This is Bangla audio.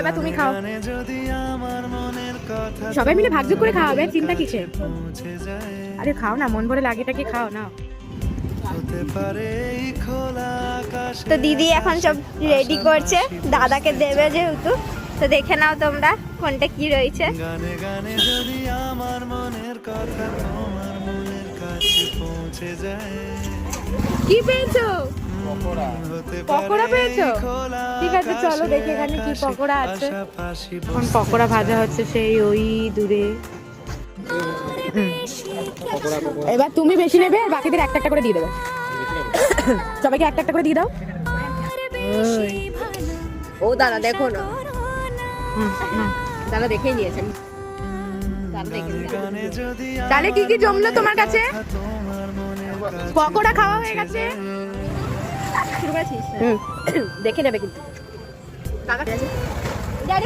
এবার তুমি খাও। সবাই মিলে ভাগযোগ করে খাওয়াবে, চিন্তা কিসে? আরে খাও না, মন ভরে লাগেটাকে খাও না। তো দিদি এখন সব রেডি করছে, দাদাকে দেবে যেহেতু। তো দেখে নাও তোমরা কোনটা কি রয়েছে। গানে গানে যদি আমার মনের কথা তোমার মনের কাছে পৌঁছে যায়। কি পেয়েছো? হতে পকোড়া পারে পেয়েছো? খোলা ঠিক আছে, চলো দেখি এখানে কি আকাশে পকোড়া আছে। পাশাপাশি এখন পকোড়া ভাজা হচ্ছে সেই ওই দূরে। এবার তুমি বেশি নেবে, আর বাকিদের একটা একটা করে দিয়ে দেবে। সবাইকে একটা একটা করে দিয়ে দাও। ও দাদা দেখো না, দাদা দেখেই নিয়েছেন। গানে যদি তাহলে কি কি জমলো তোমার কাছে? তোমার মনের কাছে পকোড়া খাওয়া হয়ে গেছে। শুরু করেছিস? দেখে নেবে কিন্তু দাদা।